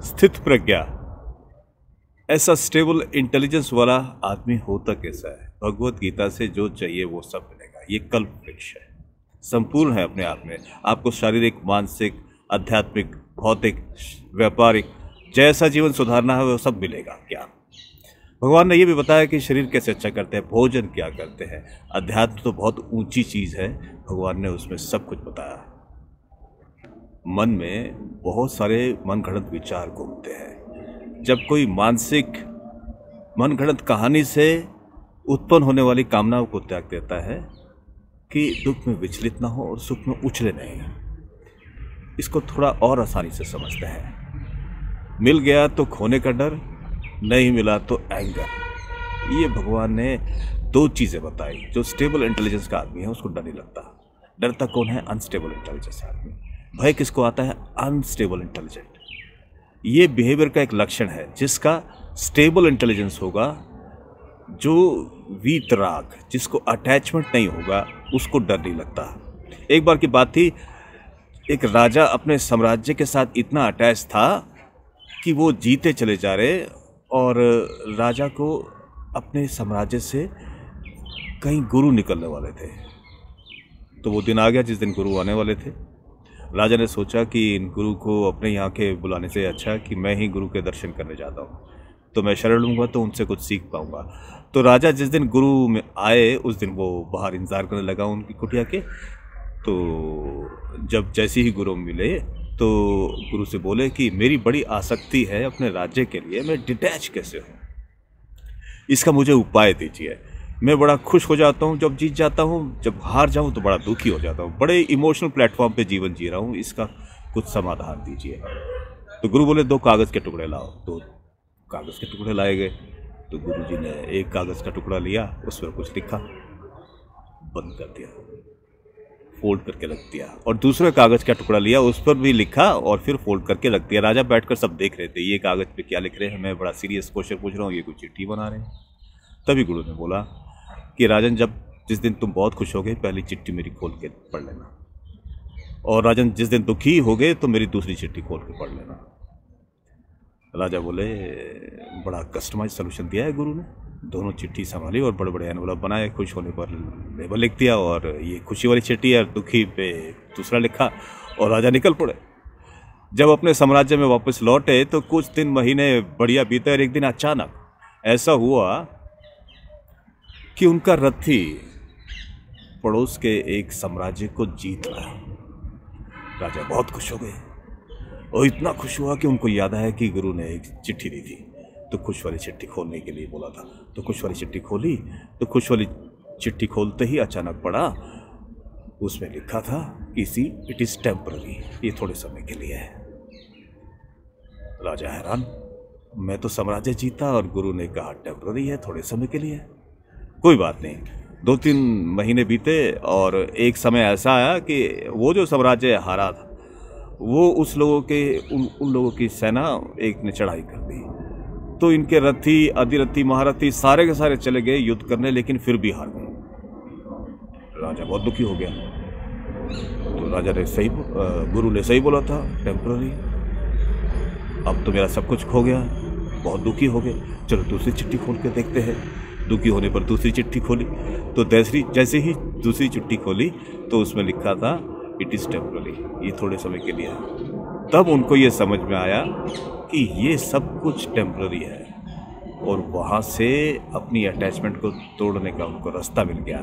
स्थित प्रज्ञा, ऐसा stable intelligence वाला आदमी होता कैसा है? भगवत गीता से जो चाहिए वो सब मिलेगा। ये कल्प वृक्ष है, संपूर्ण है अपने आप में। आपको शारीरिक, मानसिक, आध्यात्मिक, भौतिक, व्यापारिक, जैसा जीवन सुधारना है वो सब मिलेगा। ज्ञान भगवान ने ये भी बताया कि शरीर कैसे अच्छा करते हैं, भोजन क्या करते हैं। अध्यात्म तो बहुत ऊंची चीज़ है, भगवान ने उसमें सब कुछ बताया। मन में बहुत सारे मनगढ़ंत विचार घूमते हैं। जब कोई मानसिक मनगढ़ंत कहानी से उत्पन्न होने वाली कामनाओं को त्याग देता है कि दुख में विचलित ना हो और सुख में उछले नहीं, इसको थोड़ा और आसानी से समझते हैं। मिल गया तो खोने का डर, नहीं मिला तो एंगर। ये भगवान ने दो चीज़ें बताई। जो स्टेबल इंटेलिजेंस का आदमी है उसको डर नहीं लगता। डरता कौन है? अनस्टेबल इंटेलिजेंस आदमी। भय किसको आता है? Unstable intelligent. ये बिहेवियर का एक लक्षण है। जिसका स्टेबल इंटेलिजेंस होगा, जो वीतराग, जिसको अटैचमेंट नहीं होगा, उसको डर नहीं लगता। एक बार की बात थी, एक राजा अपने साम्राज्य के साथ इतना अटैच था कि वो जीते चले जा रहे और राजा को अपने साम्राज्य से कहीं गुरु निकलने वाले थे। तो वो दिन आ गया जिस दिन गुरु आने वाले थे। राजा ने सोचा कि इन गुरु को अपने यहाँ के बुलाने से अच्छा कि मैं ही गुरु के दर्शन करने जाता हूँ, तो मैं शरण लूँगा तो उनसे कुछ सीख पाऊँगा। तो राजा जिस दिन गुरु में आए उस दिन वो बाहर इंतज़ार करने लगा उनकी कुटिया के। तो जब जैसे ही गुरु मिले तो गुरु से बोले कि मेरी बड़ी आसक्ति है अपने राज्य के लिए, मैं डिटैच कैसे हूँ, इसका मुझे उपाय दीजिए। मैं बड़ा खुश हो जाता हूँ जब जीत जाता हूँ, जब हार जाऊँ तो बड़ा दुखी हो जाता हूँ, बड़े इमोशनल प्लेटफॉर्म पे जीवन जी रहा हूँ, इसका कुछ समाधान दीजिए। तो गुरु बोले 2 कागज़ के टुकड़े लाओ। 2 कागज़ के टुकड़े लाए गए। तो गुरु जी ने एक कागज़ का टुकड़ा लिया, उस पर कुछ लिखा, बंद कर दिया, फोल्ड करके रख दिया। और दूसरे कागज़ का टुकड़ा लिया, उस पर भी लिखा और फिर फोल्ड करके रख दिया। राजा बैठकर सब देख रहे थे, ये कागज़ पे क्या लिख रहे हैं, मैं बड़ा सीरियस क्वेश्चन पूछ रहा हूँ, ये कोई चिट्ठी बना रहे हैं। तभी गुरु ने बोला कि राजन, जिस दिन तुम बहुत खुश हो गए पहली चिट्ठी मेरी खोल के पढ़ लेना, और राजन जिस दिन दुखी हो गए तो मेरी दूसरी चिट्ठी खोल के पढ़ लेना। राजा बोले, बड़ा कस्टमाइज सोल्यूशन दिया है गुरु ने। दोनों चिट्ठी संभाली और बड़े बड़े एनवलप बनाए, खुश होने पर लेबल लिख दिया और ये खुशी वाली चिट्ठी और दुखी पे दूसरा लिखा, और राजा निकल पड़े। जब अपने साम्राज्य में वापस लौटे तो कुछ दिन महीने बढ़िया बीते और एक दिन अचानक ऐसा हुआ कि उनका रथी पड़ोस के एक साम्राज्य को जीत रहा। राजा बहुत खुश हो गए और इतना खुश हुआ कि उनको याद आया कि गुरु ने एक चिट्ठी दी थी, तो खुश वाली चिट्ठी खोलने के लिए बोला था। तो खुश वाली चिट्ठी खोली, तो खुश वाली चिट्ठी खोलते ही अचानक पड़ा, उसमें लिखा था किसी इट इज टेम्पररी, ये थोड़े समय के लिए है। राजा हैरान, मैं तो साम्राज्य जीता और गुरु ने कहा टेम्पररी है, थोड़े समय के लिए। कोई बात नहीं। 2-3 महीने बीते और एक समय ऐसा आया कि वो जो साम्राज्य हारा था, वो उस लोगों के उन लोगों की सेना एक ने चढ़ाई कर दी। तो इनके रथी, अधिरथी, महारथी सारे के सारे चले गए युद्ध करने, लेकिन फिर भी हार गए। राजा बहुत दुखी हो गया। तो राजा ने गुरु ने सही बोला था, टेम्पररी। अब तो मेरा सब कुछ खो गया, बहुत दुखी हो गए। चलो दूसरी चिट्ठी खोल के देखते हैं। दुखी होने पर दूसरी चिट्ठी खोली, तो जैसे ही दूसरी चिट्ठी खोली तो उसमें लिखा था इट इज़ टेम्पररी, ये थोड़े समय के लिए है। तब उनको ये समझ में आया कि ये सब कुछ टेम्पररी है, और वहाँ से अपनी अटैचमेंट को तोड़ने का उनको रास्ता मिल गया।